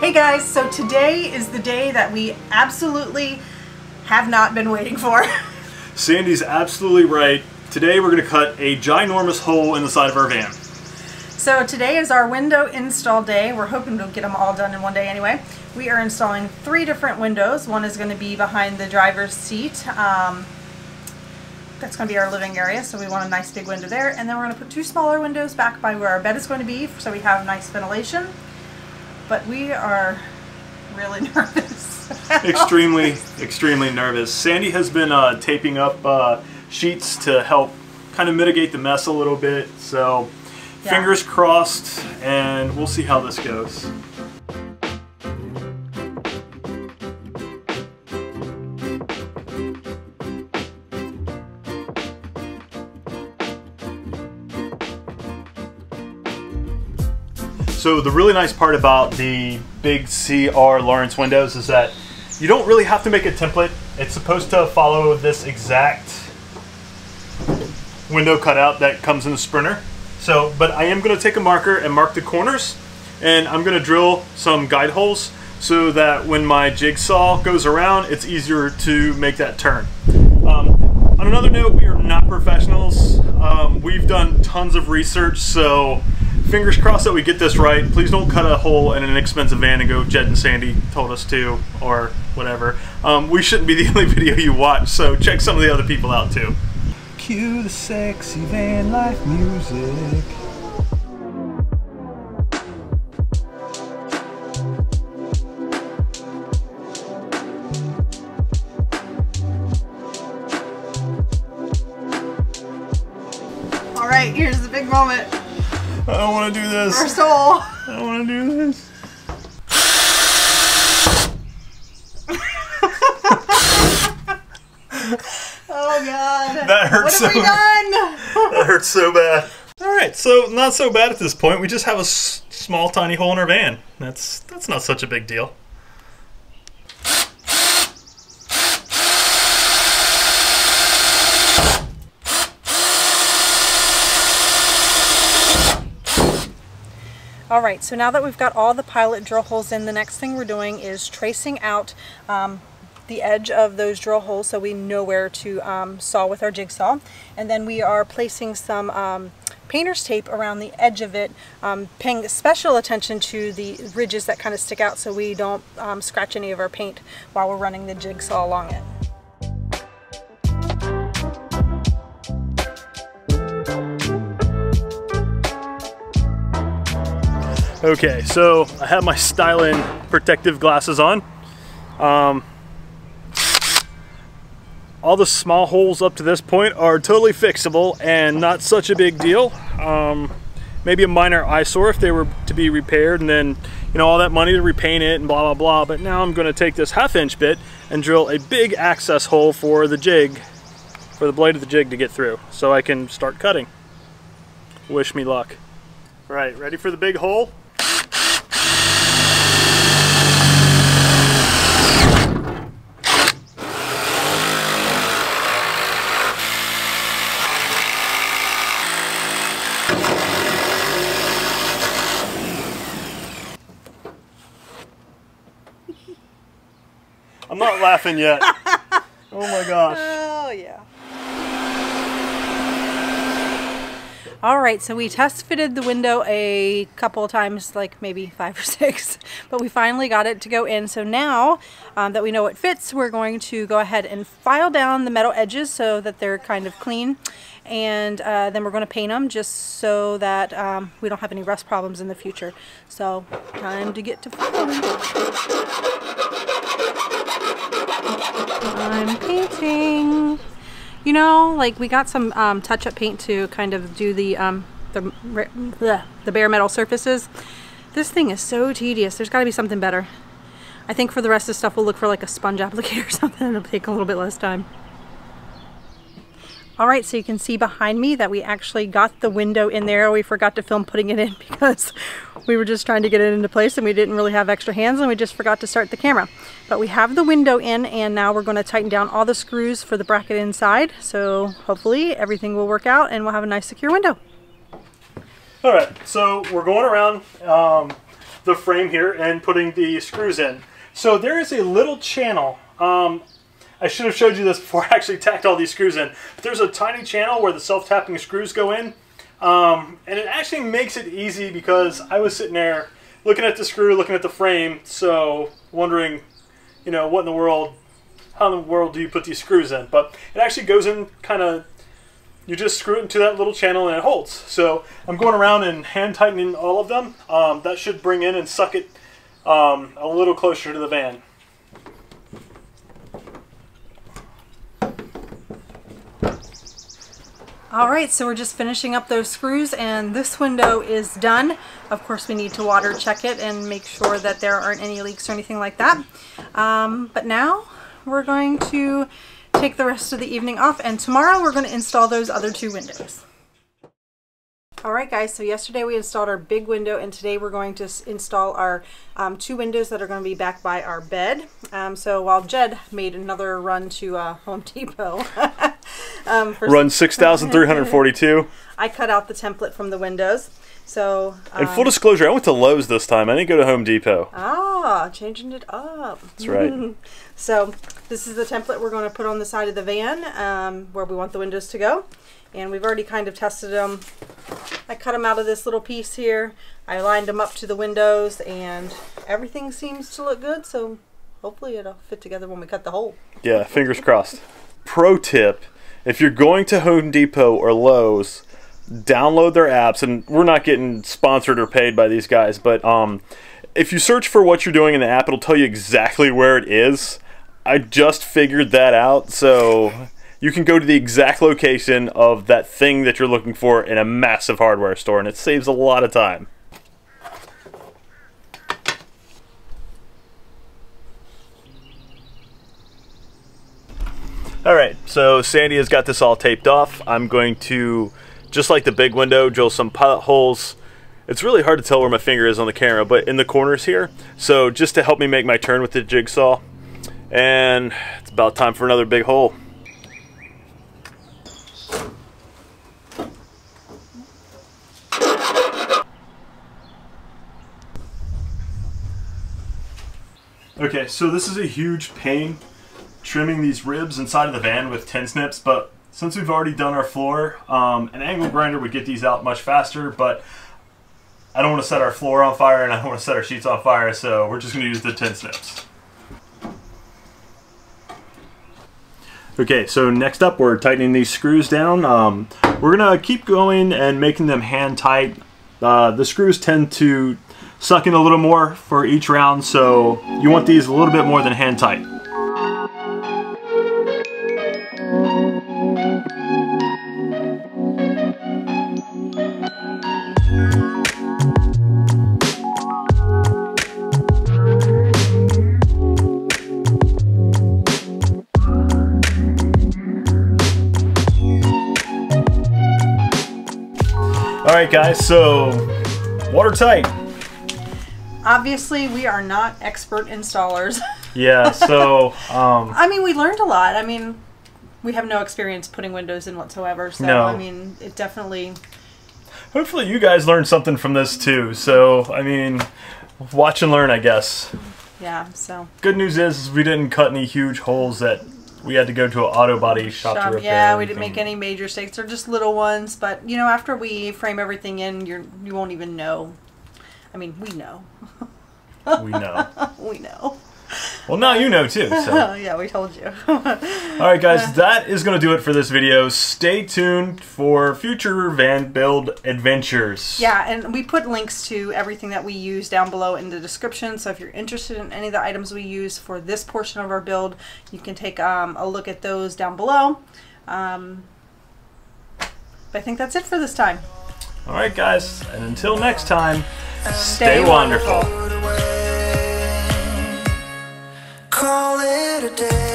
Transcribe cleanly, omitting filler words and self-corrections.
Hey guys, so today is the day that we absolutely have not been waiting for. Sandy's absolutely right. Today we're going to cut a ginormous hole in the side of our van. So today is our window install day. We're hoping to get them all done in one day anyway. We are installing 3 different windows. One is going to be behind the driver's seat. That's going to be our living area, so we want a nice big window there. And then we're going to put 2 smaller windows back by where our bed is going to be, so we have nice ventilation. But we are really nervous. extremely nervous. Sandy has been taping up sheets to help kind of mitigate the mess a little bit. So yeah. Fingers crossed, and we'll see how this goes. So the really nice part about the big CR Laurence windows is that you don't really have to make a template. It's supposed to follow this exact window cutout that comes in the Sprinter. So, but I am going to take a marker and mark the corners, and I'm going to drill some guide holes so that when my jigsaw goes around, it's easier to make that turn. On another note, we are not professionals. We've done tons of research, so fingers crossed that we get this right. Please don't cut a hole in an expensive van and go, Jed and Sandy told us to, or whatever. We shouldn't be the only video you watch, so check some of the other people out too. Cue the sexy van life music. All right, here's the big moment. I don't want to do this. First hole. I don't want to do this. Oh God. That hurts so bad. What have we done? That hurts so bad. Alright, so not so bad at this point. We just have a small tiny hole in our van. That's not such a big deal. Alright, so now that we've got all the pilot drill holes in, the next thing we're doing is tracing out the edge of those drill holes so we know where to saw with our jigsaw. And then we are placing some painter's tape around the edge of it, paying special attention to the ridges that kind of stick out so we don't scratch any of our paint while we're running the jigsaw along it. Okay, so I have my styling protective glasses on. All the small holes up to this point are totally fixable and not such a big deal. Maybe a minor eyesore if they were to be repaired, and then, you know, all that money to repaint it and blah blah blah. But now I'm going to take this 1/2 inch bit and drill a big access hole for the jig, for the blade of the jig to get through, so I can start cutting. Wish me luck. All right, ready for the big hole? I'm not laughing yet. Oh my gosh. Oh yeah. Alright, so we test fitted the window a couple of times, like maybe 5 or 6, but we finally got it to go in. So now that we know it fits, we're going to go ahead and file down the metal edges so that they're kind of clean, and then we're going to paint them just so that we don't have any rust problems in the future. So time to get to filing. I'm painting. You know, like we got some touch-up paint to kind of do the bare metal surfaces. This thing is so tedious. There's got to be something better. I think for the rest of the stuff we'll look for like a sponge applicator or something. It'll take a little bit less time. Alright, so you can see behind me that we actually got the window in there. We forgot to film putting it in because we were just trying to get it into place and we didn't really have extra hands, and we just forgot to start the camera. But we have the window in, and now we're going to tighten down all the screws for the bracket inside. So hopefully everything will work out and we'll have a nice secure window. Alright, so we're going around the frame here and putting the screws in. So there is a little channel. I should have showed you this before I actually tacked all these screws in. But there's a tiny channel where the self-tapping screws go in. And it actually makes it easy because I was sitting there looking at the screw, looking at the frame, so wondering, you know, what in the world, how in the world do you put these screws in? But it actually goes in kind of, you just screw it into that little channel and it holds. So I'm going around and hand tightening all of them. That should bring in and suck it a little closer to the van. Alright, so we're just finishing up those screws and this window is done. Of course we need to water check it and make sure that there aren't any leaks or anything like that. But now we're going to take the rest of the evening off and tomorrow we're going to install those other two windows. Alright guys, so yesterday we installed our big window and today we're going to install our two windows that are going to be back by our bed. So while Jed made another run to Home Depot, run 6,342. I cut out the template from the windows. So and full disclosure, I went to Lowe's this time. I didn't go to Home Depot. Ah, changing it up. That's right. So this is the template we're going to put on the side of the van where we want the windows to go. And we've already kind of tested them. I cut them out of this little piece here. I lined them up to the windows and everything seems to look good. So hopefully it'll fit together when we cut the hole. Yeah, fingers crossed. Pro tip, if you're going to Home Depot or Lowe's, download their apps. And we're not getting sponsored or paid by these guys, but if you search for what you're doing in the app, it'll tell you exactly where it is. I just figured that out, so you can go to the exact location of that thing that you're looking for in a massive hardware store, and it saves a lot of time. Alright, so Sandy has got this all taped off. I'm going to, just like the big window, drill some pilot holes. It's really hard to tell where my finger is on the camera, but in the corners here. So just to help me make my turn with the jigsaw. And it's about time for another big hole. Okay, so this is a huge pain trimming these ribs inside of the van with tin snips, but since we've already done our floor, an angle grinder would get these out much faster, but I don't want to set our floor on fire and I don't want to set our sheets on fire, so we're just going to use the tin snips. Okay, so next up we're tightening these screws down. We're going to keep going and making them hand tight. The screws tend to suck in a little more for each round, so you want these a little bit more than hand tight. Alright guys, so watertight. Obviously we are not expert installers. Yeah, so I mean, we learned a lot. I mean, we have no experience putting windows in whatsoever, so no. I mean, it definitely... Hopefully you guys learned something from this too, so I mean, watch and learn, I guess. Yeah, so... Good news is we didn't cut any huge holes that we had to go to an auto body shop to repair. Yeah, we didn't make any major mistakes. They're just little ones, but you know, after we frame everything in, you won't even know. I mean, we know. We know. We know. Well, now you know too. So. Yeah, we told you. Alright guys, that is going to do it for this video. Stay tuned for future van build adventures. Yeah, and we put links to everything that we use down below in the description, so if you're interested in any of the items we use for this portion of our build, you can take a look at those down below. But I think that's it for this time. Alright guys, and until next time, stay wonderful. Call it a day.